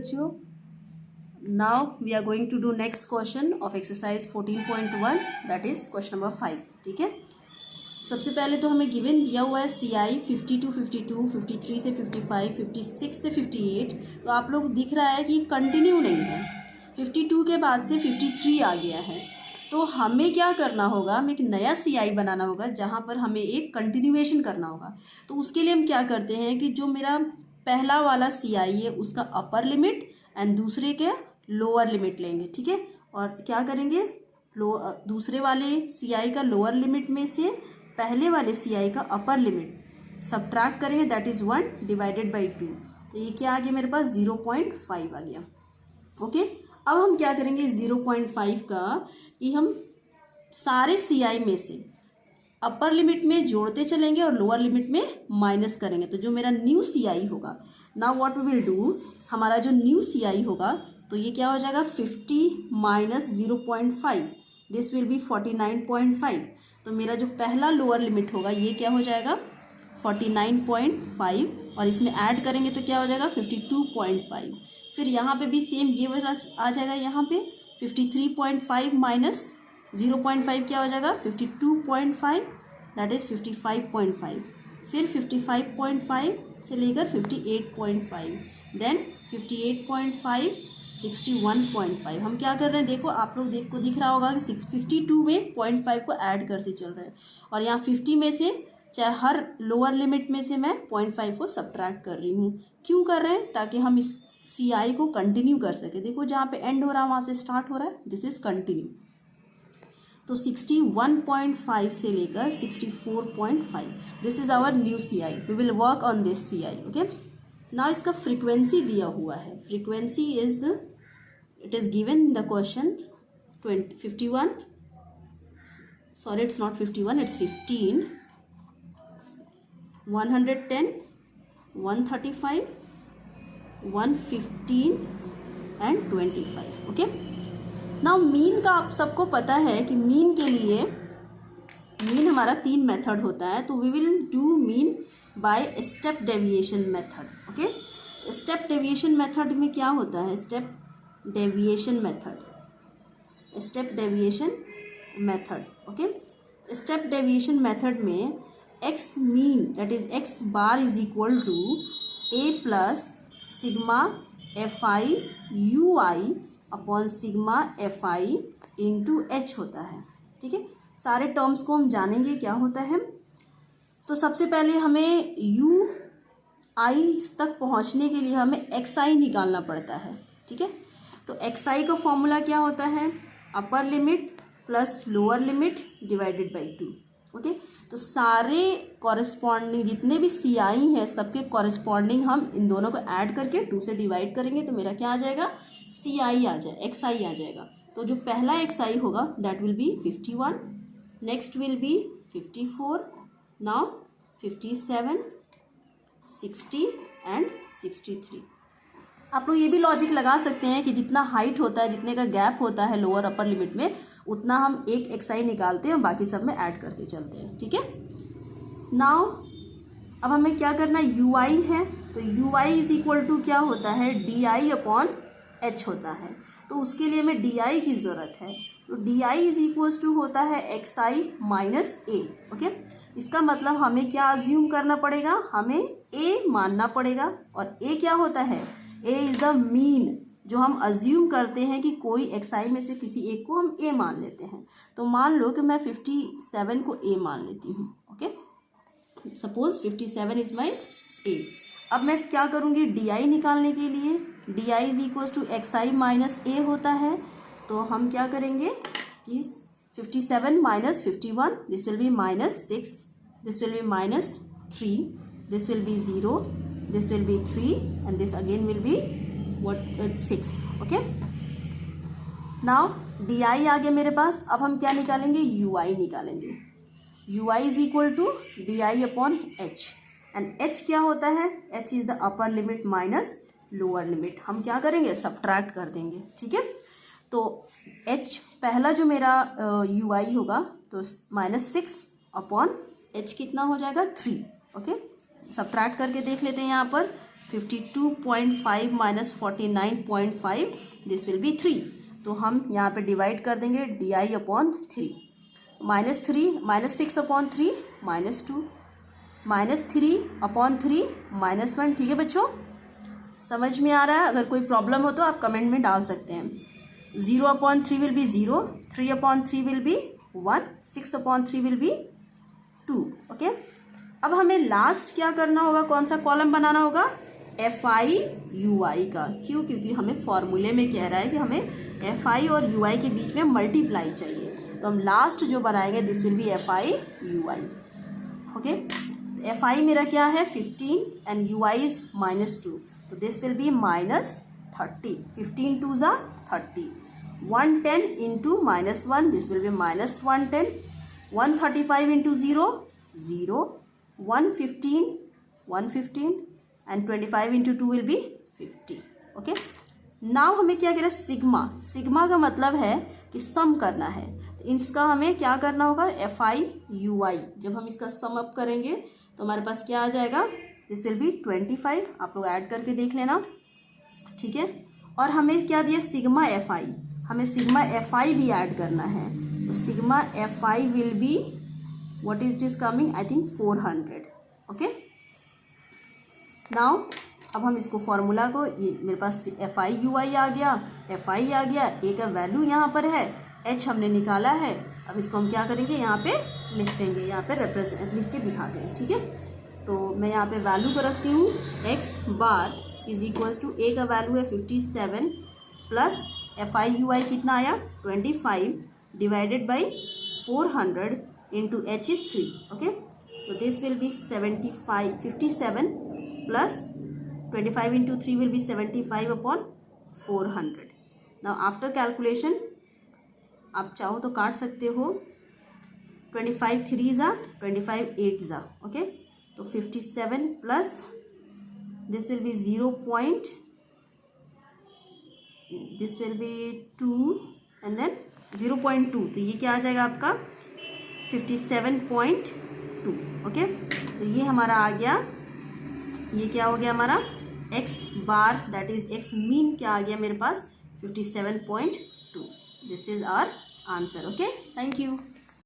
बच्चों। Now we are going to do next question of exercise 14.1 that is question number 5। ठीक है, सबसे पहले तो हमें गिवन दिया हुआ है सी आई 52, 52, 53 से 55, 56 से 58। तो आप लोग दिख रहा है कि कंटिन्यू नहीं है, 52 के बाद से 53 आ गया है। तो हमें क्या करना होगा, हमें एक नया सी आई बनाना होगा जहाँ पर हमें एक कंटिन्यूएशन करना होगा। तो उसके लिए हम क्या करते हैं कि जो मेरा पहला वाला सी आई है उसका अपर लिमिट एंड दूसरे के लोअर लिमिट लेंगे। ठीक है, और क्या करेंगे, दूसरे वाले सी आई का लोअर लिमिट में से पहले वाले सी आई का अपर लिमिट सब्ट्रैक्ट करेंगे, दैट इज़ 1 डिवाइडेड बाई 2। तो ये क्या आ गया मेरे पास 0.5 आ गया। ओके, अब हम क्या करेंगे 0.5 का कि हम सारे सी आई में से अपर लिमिट में जोड़ते चलेंगे और लोअर लिमिट में माइनस करेंगे। तो जो मेरा न्यू सी आई होगा, now what we will do, हमारा जो न्यू सी आई होगा तो ये क्या हो जाएगा 50 माइनस 0.5, दिस विल बी 49.5। तो मेरा जो पहला लोअर लिमिट होगा ये क्या हो जाएगा 49.5 और इसमें ऐड करेंगे तो क्या हो जाएगा 52.5। फिर यहाँ पे भी सेम ये वाला आ जाएगा, यहाँ पे 53.5 माइनस 0.5 क्या हो जाएगा 52.5, दैट इज़ 55.5। फिर 55.5 से लेकर 58.5, देन 58.5, 61.5। हम क्या कर रहे हैं, देखो आप लोग को दिख रहा होगा कि 52 में 0.5 को ऐड करते चल रहे हैं और यहाँ 50 में से चाहे हर लोअर लिमिट में से मैं 0.5 को सब्ट्रैक्ट कर रही हूँ। क्यों कर रहे हैं, ताकि हम इस सी आई को कंटिन्यू कर सके। देखो जहाँ पे एंड हो रहा है वहाँ से स्टार्ट हो रहा है, दिस इज कंटिन्यू। तो 61.5 से लेकर 64.5, this is our new C I, we will work on this C I. Okay, now इसका फ्रीक्वेंसी दिया हुआ है, frequency is it is given in the question 51, sorry it's not 51, it's 15, 110, 135, 115 and 25। Okay, now mean का आप सबको पता है कि मीन के लिए मीन हमारा 3 मेथड होता है। तो we will do mean by step deviation method. Okay, step deviation method में क्या होता है, step deviation method, step deviation method. Okay, step deviation method में x mean that is x bar is equal to a plus sigma f i u i upon sigma f i into h होता है। ठीक है, सारे terms को हम जानेंगे क्या होता है। तो सबसे पहले हमें यू आई तक पहुंचने के लिए हमें एक्स आई निकालना पड़ता है। ठीक है, तो एक्स आई का फॉर्मूला क्या होता है, upper limit plus lower limit divided by 2। Okay, तो सारे कॉरेस्पॉन्डिंग जितने भी सी आई हैं सबके कॉरेस्पॉन्डिंग हम इन दोनों को ऐड करके 2 से डिवाइड करेंगे तो मेरा क्या आ जाएगा सी आई आ जाए, एक्स आई आ जाएगा। तो जो पहला एक्स आई होगा that will be 51, next will be 54, now 57, 60 and 63। आप लोग ये भी लॉजिक लगा सकते हैं कि जितना हाइट होता है, जितने का गैप होता है लोअर अपर लिमिट में, उतना हम एक एक्स आई निकालते हैं और बाकी सब में ऐड करते चलते हैं। ठीक है, नाउ अब हमें क्या करना है, यू आई है तो U I is equal to क्या होता है डी आई अपॉन एच होता है। तो उसके लिए हमें डी आई की ज़रूरत है। तो D I is equals to होता है X I minus A. Okay, इसका मतलब हमें क्या अज्यूम करना पड़ेगा, हमें ए मानना पड़ेगा। और ए क्या होता है, ए इज़ द मीन, जो हम अज्यूम करते हैं कि कोई एक्स आई में से किसी एक को हम ए मान लेते हैं। तो मान लो कि मैं 57 को ए मान लेती हूँ। Okay, suppose 57 is my a. अब मैं क्या करूँगी, डी आई निकालने के लिए d I is equals to x I minus a होता है। तो हम क्या करेंगे कि 57 minus 51, this will be minus 6, this will be minus 3, this will be 0, this will be 3 and this again will be 6। Okay, now d i आ गया मेरे पास। अब हम क्या निकालेंगे, यू आई निकालेंगे। U I is equal to D I upon H and H क्या होता है, H is the upper limit minus lower limit. हम क्या करेंगे, सब्ट्रैक्ट कर देंगे। ठीक है, तो एच पहला जो मेरा यू आई होगा तो -6 अपॉन एच कितना हो जाएगा 3। ओके, सब्ट्रैक्ट करके देख लेते हैं यहाँ पर 52.5 माइनस 49.5, दिस विल बी 3। तो हम यहाँ पे डिवाइड कर देंगे di/3, -6/3 -2, -3/3 -1। ठीक है बच्चों, समझ में आ रहा है? अगर कोई प्रॉब्लम हो तो आप कमेंट में डाल सकते हैं। 0/3 will be 0, 3/3 will be 1, 6/3 will be 2। Okay, अब हमें लास्ट क्या करना होगा, कौन सा कॉलम बनाना होगा? FI/UI का। क्यों? क्योंकि हमें फॉर्मूले में कह रहा है कि हमें FI और UI के बीच में मल्टीप्लाई चाहिए। तो हम लास्ट जो बनाएंगे this will B FI/UI। Okay, FI मेरा क्या है 15 एंड UI इज -2, तो दिस विल बी -30। 15 2 ज़ा 30, 110 into -1, this will B -110, 135 into 0 0, 115 and 25 into 2 will be 50। Okay, now हमें क्या कह रहा है? सिग्मा का मतलब है कि सम करना है। तो इसका हमें क्या करना होगा? FI/UI। जब हम इसका सम अप करेंगे तो हमारे पास क्या आ जाएगा? This will B 25। आप लोग ऐड करके देख लेना, ठीक है। और हमें क्या दिया? सिग्मा FI, हमें सिग्मा FI भी ऐड करना है। तो sigma FI will be what is is coming, I think 400। Okay, now अब हम इसको फॉर्मूला को, ये मेरे पास FI/UI आ गया, FI आ गया, ए का वैल्यू यहाँ पर है, H हमने निकाला है। अब इसको हम क्या करेंगे? यहाँ पे लिख देंगे, यहाँ पे रिप्रेजेंट लिख के दिखा देंगे। ठीक है, तो मैं यहाँ पे वैल्यू को रखती हूँ, x bar is equals to a का वैल्यू है 57 प्लस FI/UI कितना आया 25 divided by 400 into H is 3। Okay, तो this will be 57 plus 25 into 3 will be 75/400। Now after calculation आप चाहो तो काट सकते हो, 25 3 ज़ा 25 8 ज़ा। ओके, तो 57 plus this will be 2 and then 0.2, तो ये क्या आ जाएगा आपका 57.2। ओके, तो ये हमारा आ गया, ये क्या हो गया हमारा x bar, that is x mean क्या आ गया मेरे पास 57.2। This is our answer. Okay, thank you.